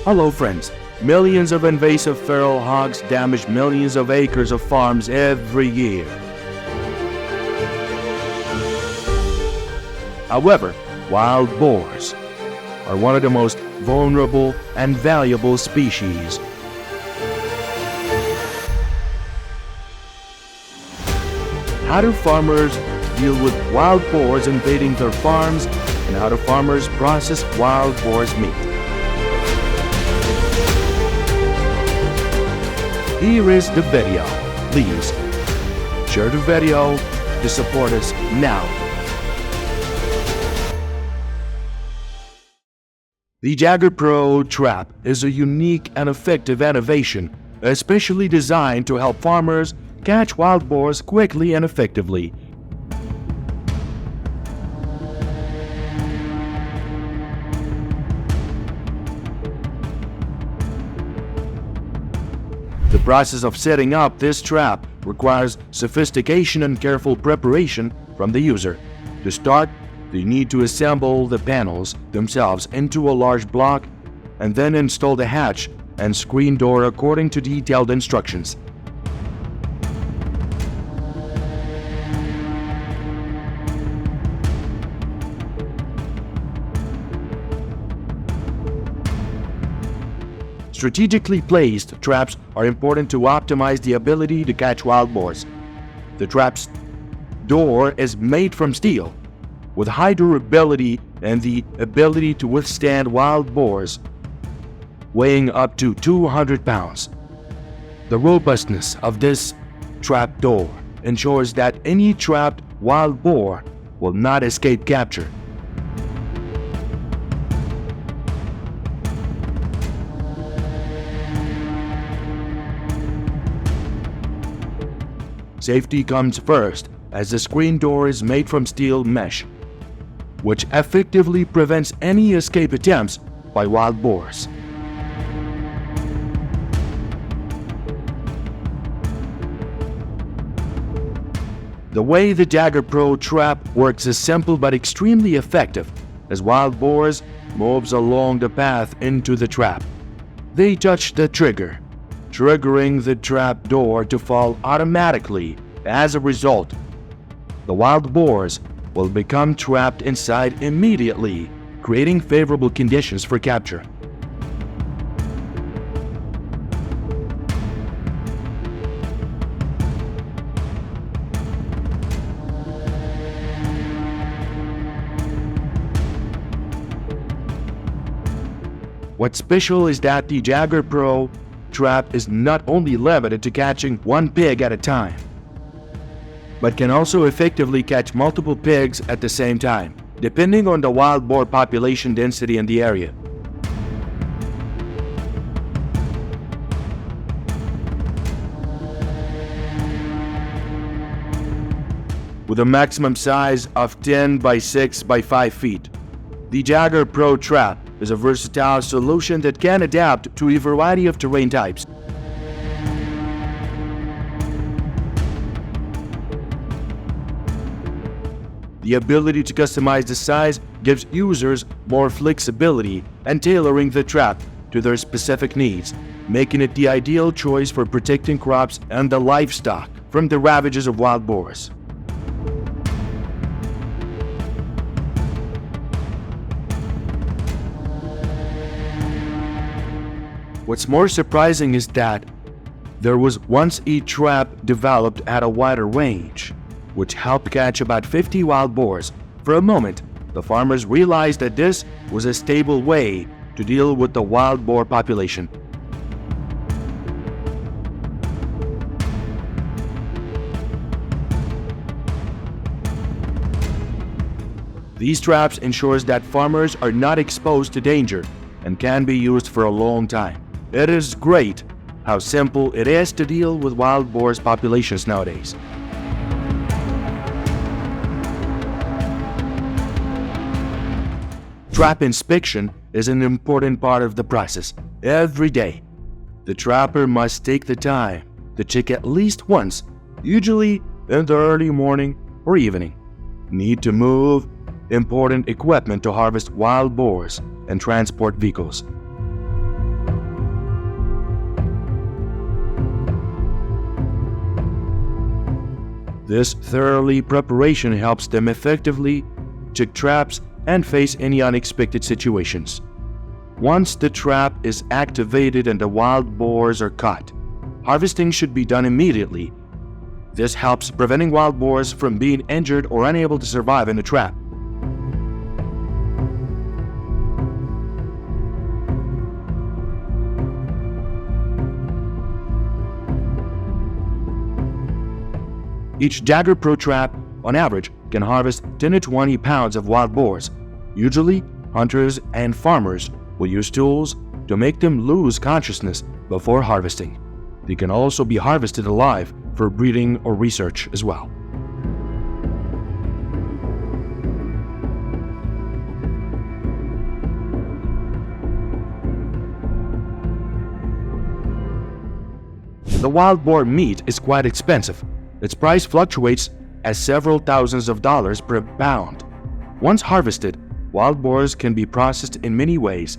Hello friends, millions of invasive feral hogs damage millions of acres of farms every year. However, wild boars are one of the most vulnerable and valuable species. How do farmers deal with wild boars invading their farms, and how do farmers process wild boars meat? Here is the video. Please share the video to support us now. The Jagger Pro trap is a unique and effective innovation, especially designed to help farmers catch wild boars quickly and effectively. The process of setting up this trap requires sophistication and careful preparation from the user. To start, they need to assemble the panels themselves into a large block and then install the hatch and screen door according to detailed instructions. Strategically placed traps are important to optimize the ability to catch wild boars. The trap's door is made from steel, with high durability and the ability to withstand wild boars weighing up to 200 pounds. The robustness of this trap door ensures that any trapped wild boar will not escape capture. Safety comes first, as the screen door is made from steel mesh, which effectively prevents any escape attempts by wild boars. The way the Jagger Pro trap works is simple but extremely effective. As wild boars moves along the path into the trap, they touch the trigger, triggering the trap door to fall automatically. As a result, the wild boars will become trapped inside immediately, creating favorable conditions for capture. What's special is that the Jagger Pro trap is not only limited to catching one pig at a time, but can also effectively catch multiple pigs at the same time, depending on the wild boar population density in the area. With a maximum size of 10 by 6 by 5 feet, the Jagger Pro trap is a versatile solution that can adapt to a variety of terrain types. The ability to customize the size gives users more flexibility and tailoring the trap to their specific needs, making it the ideal choice for protecting crops and the livestock from the ravages of wild boars. What's more surprising is that there was once a trap developed at a wider range, which helped catch about 50 wild boars. For a moment, the farmers realized that this was a stable way to deal with the wild boar population. These traps ensures that farmers are not exposed to danger and can be used for a long time. It is great how simple it is to deal with wild boars populations nowadays. Trap inspection is an important part of the process. Every day, the trapper must take the time to check at least once, usually in the early morning or evening. Need to move important equipment to harvest wild boars and transport vehicles. This thoroughly preparation helps them effectively check traps and face any unexpected situations. Once the trap is activated and the wild boars are caught, harvesting should be done immediately. This helps preventing wild boars from being injured or unable to survive in the trap. Each Jagger Pro trap, on average, can harvest 10 to 20 pounds of wild boars. Usually, hunters and farmers will use tools to make them lose consciousness before harvesting. They can also be harvested alive for breeding or research as well. The wild boar meat is quite expensive. Its price fluctuates at several thousands of dollars per pound. Once harvested, wild boars can be processed in many ways.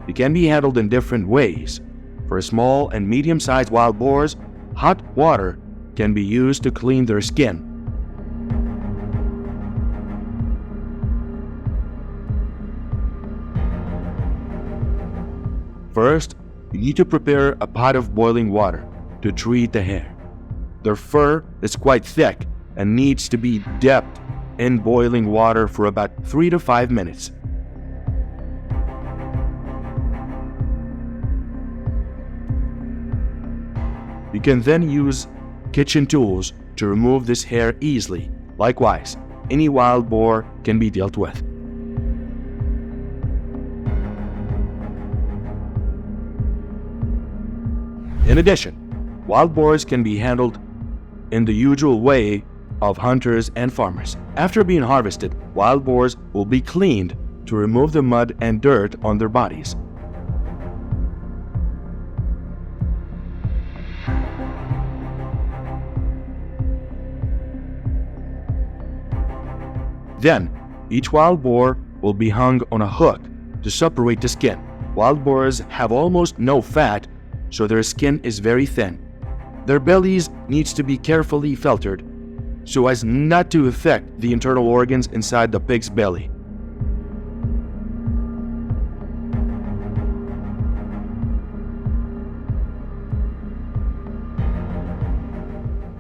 They can be handled in different ways. For small and medium-sized wild boars, hot water can be used to clean their skin. First, you need to prepare a pot of boiling water to treat the hair. Their fur is quite thick and needs to be dipped in boiling water for about 3 to 5 minutes. You can then use kitchen tools to remove this hair easily. Likewise, any wild boar can be dealt with. In addition, wild boars can be handled in the usual way of hunters and farmers. After being harvested, wild boars will be cleaned to remove the mud and dirt on their bodies. Then, each wild boar will be hung on a hook to separate the skin. Wild boars have almost no fat, so their skin is very thin. Their bellies needs to be carefully filtered so as not to affect the internal organs inside the pig's belly.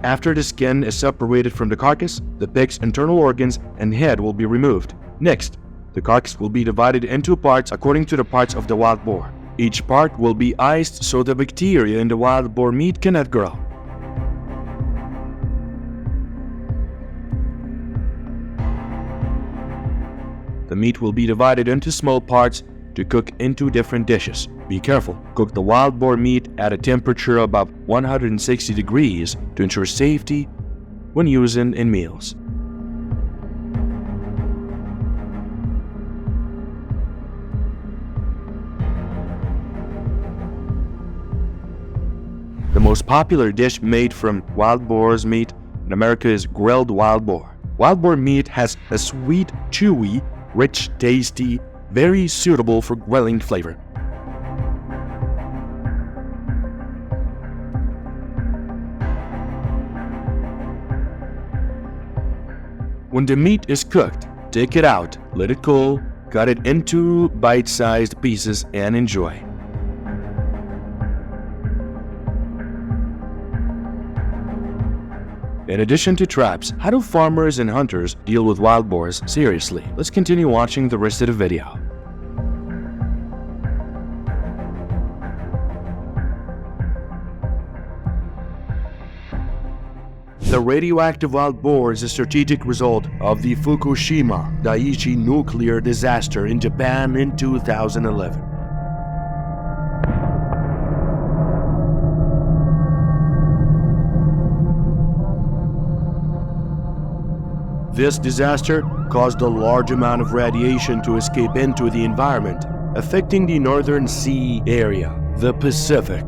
After the skin is separated from the carcass, the pig's internal organs and head will be removed. Next, the carcass will be divided into parts according to the parts of the wild boar. Each part will be iced so the bacteria in the wild boar meat cannot grow. The meat will be divided into small parts to cook into different dishes. Be careful, cook the wild boar meat at a temperature above 160 degrees to ensure safety when using in meals. The most popular dish made from wild boar's meat in America is grilled wild boar. Wild boar meat has a sweet, chewy, rich, tasty, very suitable for grilling flavor. When the meat is cooked, take it out, let it cool, cut it into bite-sized pieces and enjoy. In addition to traps, how do farmers and hunters deal with wild boars seriously? Let's continue watching the rest of the video. The radioactive wild boar is a strategic result of the Fukushima Daiichi nuclear disaster in Japan in 2011. This disaster caused a large amount of radiation to escape into the environment, affecting the Northern Sea area, the Pacific.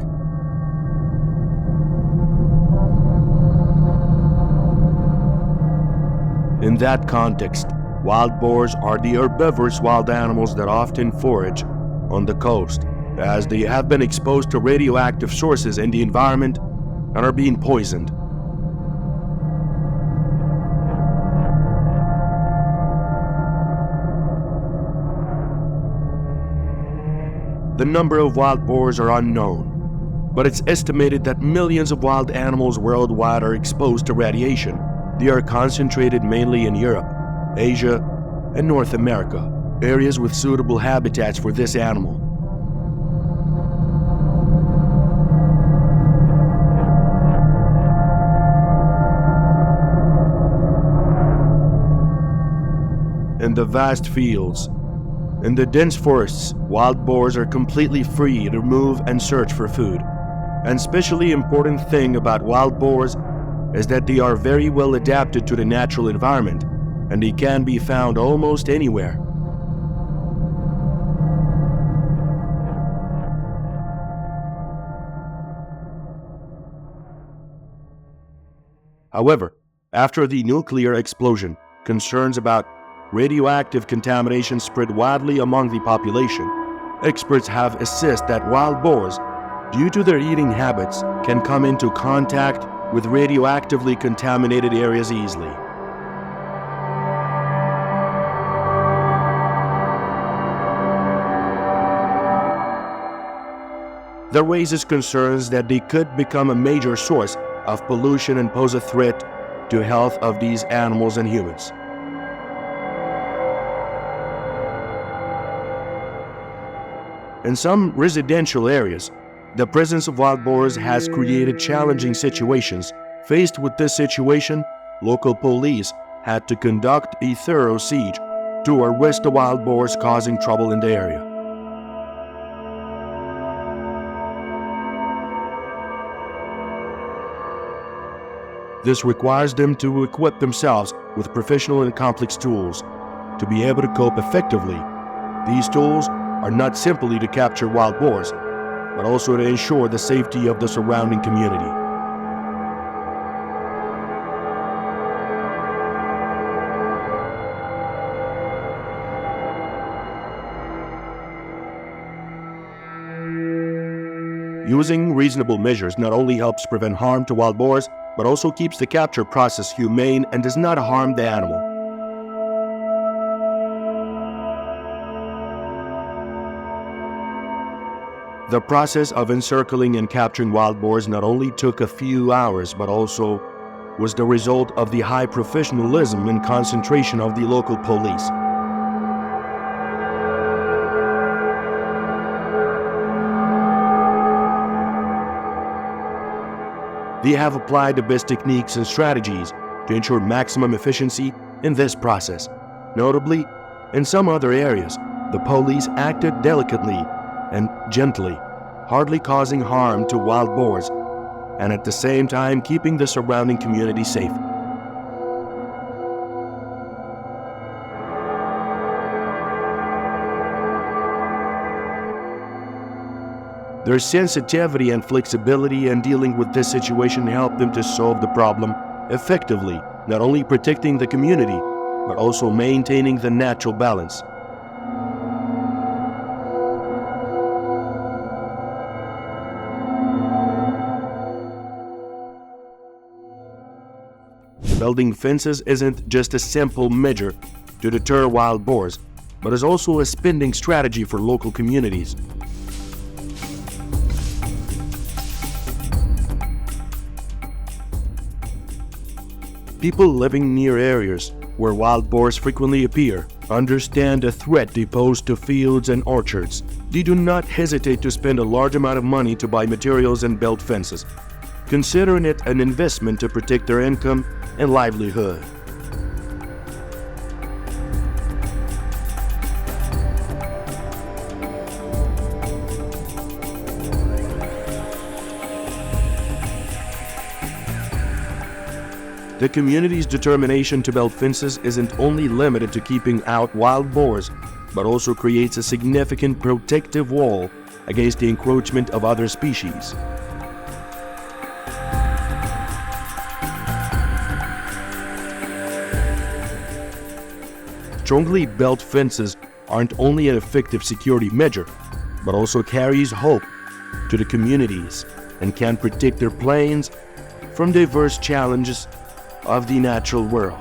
In that context, wild boars are the herbivorous wild animals that often forage on the coast. as they have been exposed to radioactive sources in the environment and are being poisoned. The number of wild boars are unknown, but it's estimated that millions of wild animals worldwide are exposed to radiation. They are concentrated mainly in Europe, Asia, and North America, areas with suitable habitats for this animal. In the vast fields, in the dense forests, wild boars are completely free to move and search for food. An especially important thing about wild boars is that they are very well adapted to the natural environment, and they can be found almost anywhere. However, after the nuclear explosion, concerns about radioactive contamination spread widely among the population. Experts have assessed that wild boars, due to their eating habits, can come into contact with radioactively contaminated areas easily. That raises concerns that they could become a major source of pollution and pose a threat to the health of these animals and humans. In some residential areas, the presence of wild boars has created challenging situations. Faced with this situation, local police had to conduct a thorough siege to arrest the wild boars causing trouble in the area. This requires them to equip themselves with professional and complex tools to be able to cope effectively. These tools are not simply to capture wild boars, but also to ensure the safety of the surrounding community. Using reasonable measures not only helps prevent harm to wild boars, but also keeps the capture process humane and does not harm the animal. The process of encircling and capturing wild boars not only took a few hours, but also was the result of the high professionalism and concentration of the local police. They have applied the best techniques and strategies to ensure maximum efficiency in this process. Notably, in some other areas, the police acted delicately and gently, hardly causing harm to wild boars, and at the same time keeping the surrounding community safe. Their sensitivity and flexibility in dealing with this situation helped them to solve the problem effectively, not only protecting the community, but also maintaining the natural balance. Building fences isn't just a simple measure to deter wild boars, but is also a spending strategy for local communities. People living near areas where wild boars frequently appear understand the threat they pose to fields and orchards. They do not hesitate to spend a large amount of money to buy materials and build fences, considering it an investment to protect their income and livelihood. The community's determination to build fences isn't only limited to keeping out wild boars, but also creates a significant protective wall against the encroachment of other species. Strongly built fences aren't only an effective security measure, but also carries hope to the communities and can protect their plains from diverse challenges of the natural world.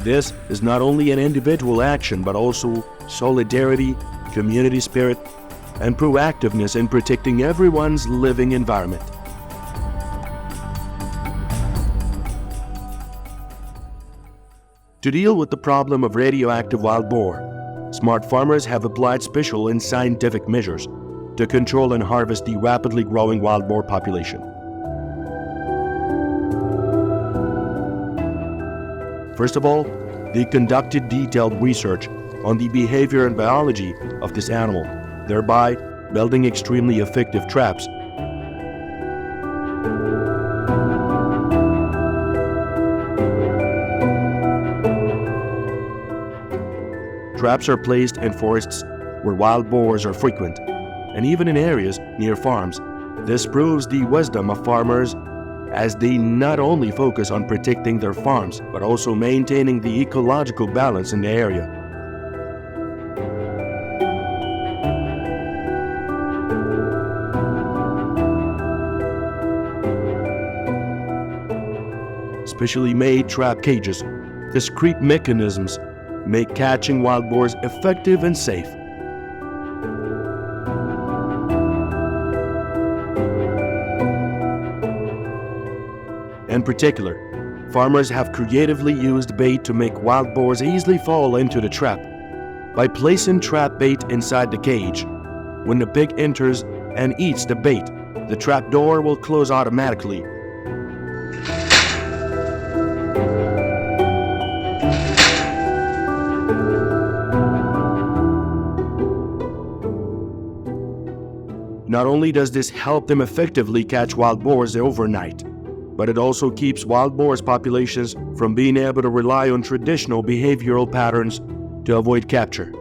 This is not only an individual action, but also solidarity, community spirit, and proactiveness in protecting everyone's living environment. To deal with the problem of radioactive wild boar, smart farmers have applied special and scientific measures to control and harvest the rapidly growing wild boar population. First of all, they conducted detailed research on the behavior and biology of this animal, thereby building extremely effective traps. Traps are placed in forests where wild boars are frequent, and even in areas near farms. This proves the wisdom of farmers, as they not only focus on protecting their farms, but also maintaining the ecological balance in the area. Specially made trap cages, discrete mechanisms, make catching wild boars effective and safe. In particular, farmers have creatively used bait to make wild boars easily fall into the trap. By placing trap bait inside the cage, when the pig enters and eats the bait, the trap door will close automatically. Not only does this help them effectively catch wild boars overnight, but it also keeps wild boars populations from being able to rely on traditional behavioral patterns to avoid capture.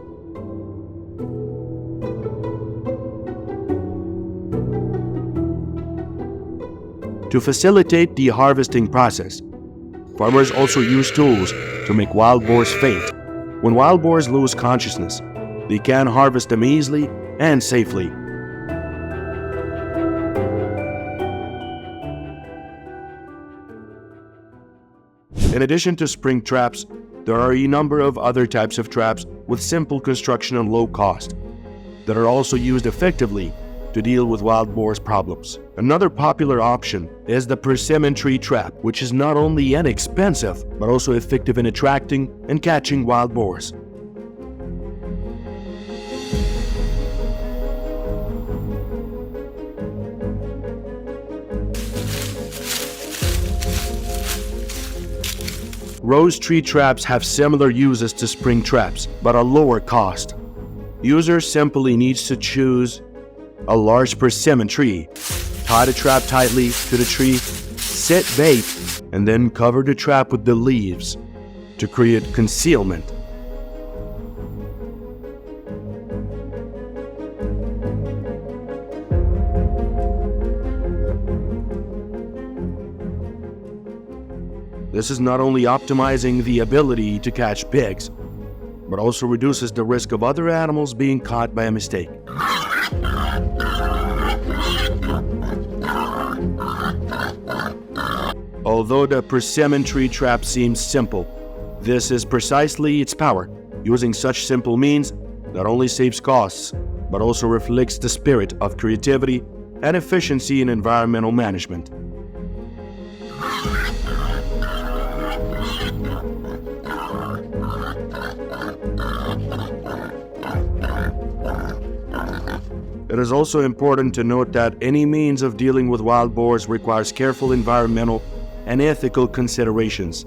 To facilitate the harvesting process, farmers also use tools to make wild boars faint. When wild boars lose consciousness, they can harvest them easily and safely. In addition to spring traps, there are a number of other types of traps with simple construction and low cost that are also used effectively to deal with wild boars problems. Another popular option is the persimmon tree trap, which is not only inexpensive, but also effective in attracting and catching wild boars. Rose tree traps have similar uses to spring traps, but a lower cost. User simply needs to choose a large persimmon tree, tie the trap tightly to the tree, set bait, and then cover the trap with the leaves to create concealment. This is not only optimizing the ability to catch pigs, but also reduces the risk of other animals being caught by a mistake. Although the persimmon tree trap seems simple, this is precisely its power. Using such simple means not only saves costs, but also reflects the spirit of creativity and efficiency in environmental management. It is also important to note that any means of dealing with wild boars requires careful environmental and ethical considerations.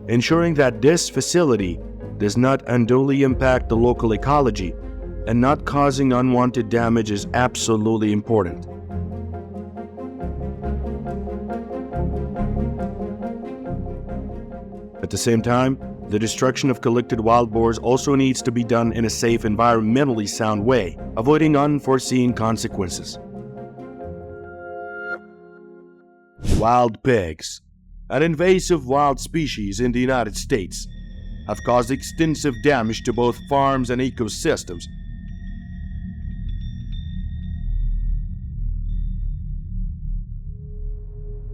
Ensuring that this facility does not unduly impact the local ecology and not causing unwanted damage is absolutely important. At the same time, the destruction of collected wild boars also needs to be done in a safe, environmentally sound way, avoiding unforeseen consequences. Wild pigs, an invasive wild species in the United States, have caused extensive damage to both farms and ecosystems.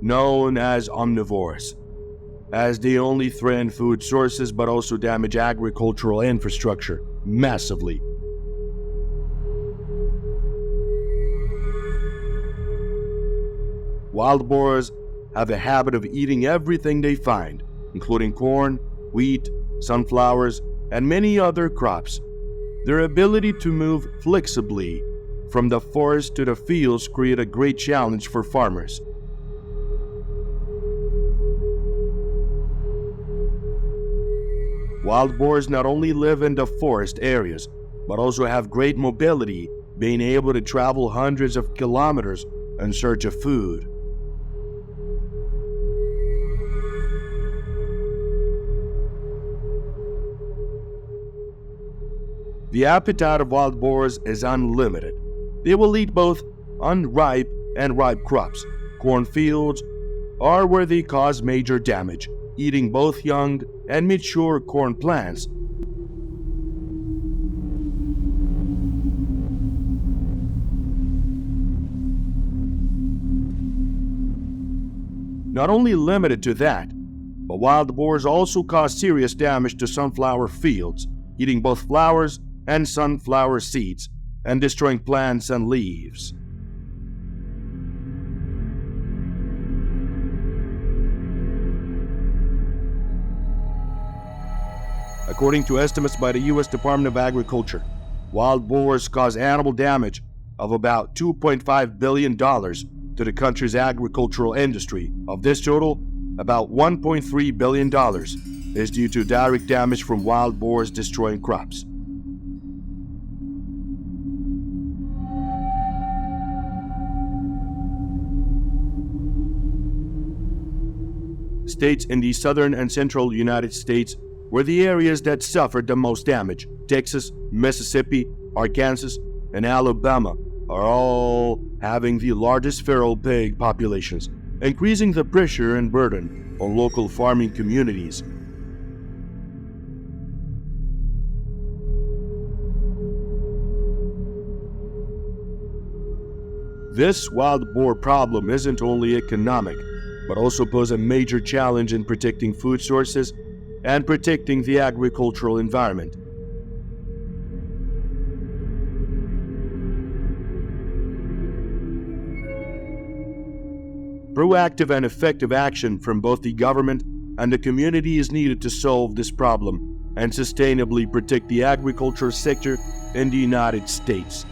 Known as omnivores, as they only threaten food sources but also damage agricultural infrastructure massively. Wild boars have a habit of eating everything they find, including corn, wheat, sunflowers, and many other crops. Their ability to move flexibly from the forest to the fields create a great challenge for farmers. Wild boars not only live in the forest areas, but also have great mobility, being able to travel hundreds of kilometers in search of food. The appetite of wild boars is unlimited. They will eat both unripe and ripe crops. Cornfields are where they cause major damage, eating both young and mature corn plants. Not only limited to that, but wild boars also cause serious damage to sunflower fields, eating both flowers and sunflower seeds, and destroying plants and leaves. According to estimates by the U.S. Department of Agriculture, wild boars cause animal damage of about $2.5 billion to the country's agricultural industry. Of this total, about $1.3 billion is due to direct damage from wild boars destroying crops. States in the southern and central United States were the areas that suffered the most damage. Texas, Mississippi, Arkansas, and Alabama are all having the largest feral pig populations, increasing the pressure and burden on local farming communities. This wild boar problem isn't only economic, but also pose a major challenge in protecting food sources and protecting the agricultural environment. Proactive and effective action from both the government and the community is needed to solve this problem and sustainably protect the agriculture sector in the United States.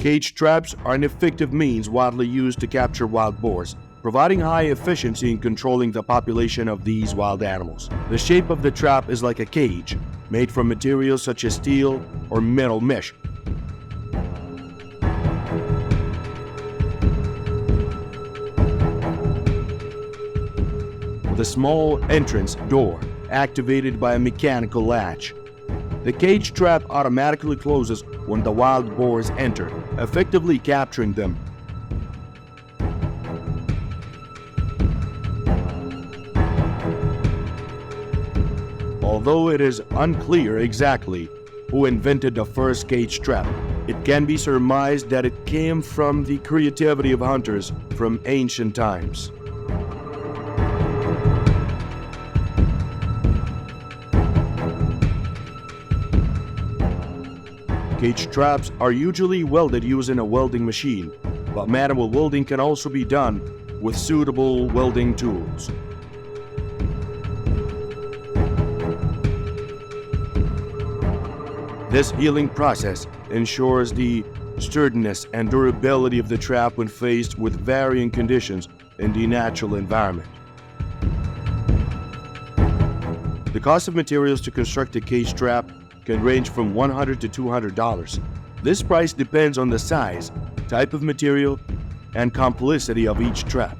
Cage traps are an effective means widely used to capture wild boars, providing high efficiency in controlling the population of these wild animals. The shape of the trap is like a cage, made from materials such as steel or metal mesh. With a small entrance door activated by a mechanical latch. The cage trap automatically closes when the wild boars enter, effectively capturing them. Although it is unclear exactly who invented the first cage trap, it can be surmised that it came from the creativity of hunters from ancient times. Cage traps are usually welded using a welding machine, but manual welding can also be done with suitable welding tools. This healing process ensures the sturdiness and durability of the trap when faced with varying conditions in the natural environment. The cost of materials to construct a cage trap can range from $100 to $200. This price depends on the size, type of material, and complexity of each trap.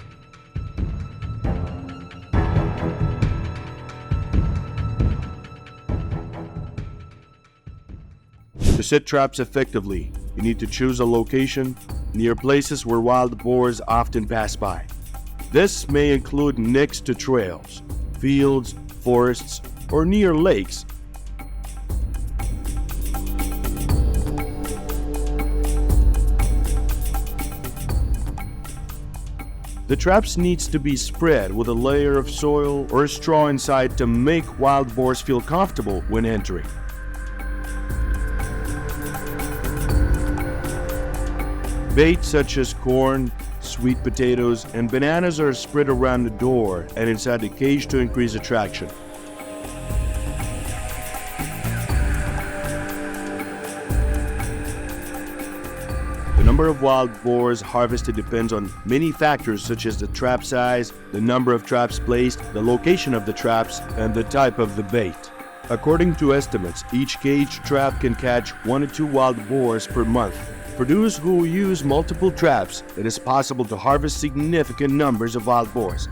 To set traps effectively, you need to choose a location, near places where wild boars often pass by. This may include next to trails, fields, forests, or near lakes. The traps needs to be spread with a layer of soil or straw inside to make wild boars feel comfortable when entering. Bait such as corn, sweet potatoes, and bananas are spread around the door and inside the cage to increase attraction. The number of wild boars harvested depends on many factors such as the trap size, the number of traps placed, the location of the traps, and the type of the bait. According to estimates, each cage trap can catch 1 to 2 wild boars per month. For those who use multiple traps, it is possible to harvest significant numbers of wild boars.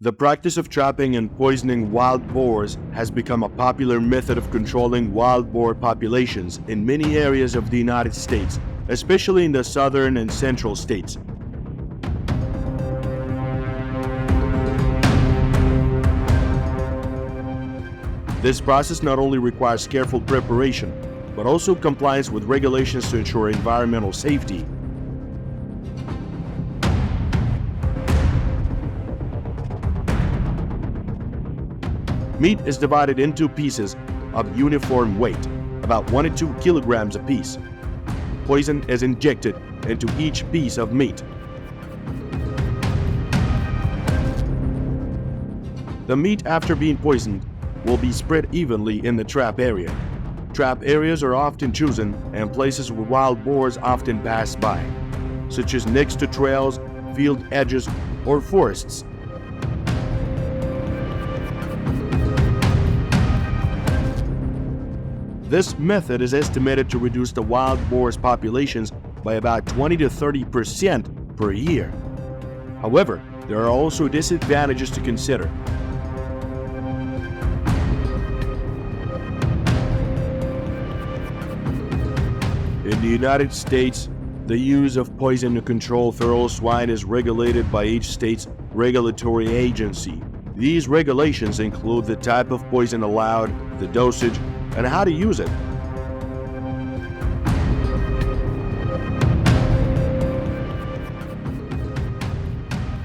The practice of trapping and poisoning wild boars has become a popular method of controlling wild boar populations in many areas of the United States, especially in the southern and central states. This process not only requires careful preparation, but also compliance with regulations to ensure environmental safety. Meat is divided into pieces of uniform weight, about 1 to 2 kilograms apiece. Poison is injected into each piece of meat. The meat, after being poisoned, will be spread evenly in the trap area. Trap areas are often chosen and places where wild boars often pass by, such as next to trails, field edges, or forests. This method is estimated to reduce the wild boars populations by about 20 to 30% per year. However, there are also disadvantages to consider. In the United States, the use of poison to control feral swine is regulated by each state's regulatory agency. These regulations include the type of poison allowed, the dosage, and how to use it.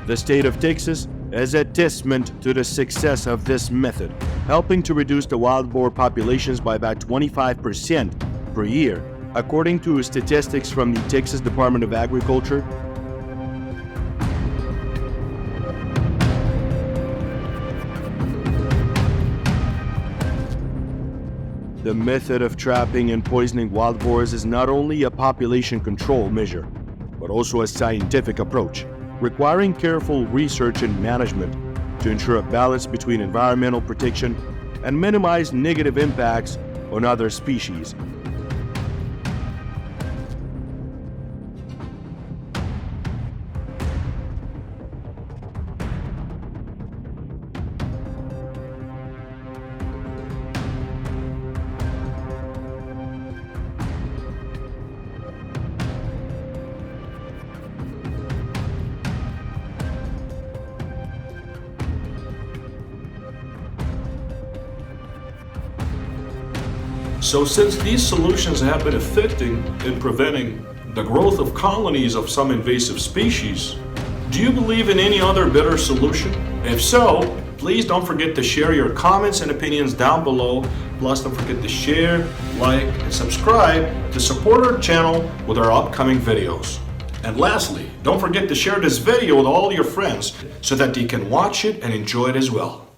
The state of Texas is a testament to the success of this method, helping to reduce the wild boar populations by about 25% per year, according to statistics from the Texas Department of Agriculture. The method of trapping and poisoning wild boars is not only a population control measure, but also a scientific approach, requiring careful research and management to ensure a balance between environmental protection and minimize negative impacts on other species. So since these solutions have been effective in preventing the growth of colonies of some invasive species, do you believe in any other better solution? If so, please don't forget to share your comments and opinions down below. Plus, don't forget to share, like, and subscribe to support our channel with our upcoming videos. And lastly, don't forget to share this video with all your friends so that they can watch it and enjoy it as well.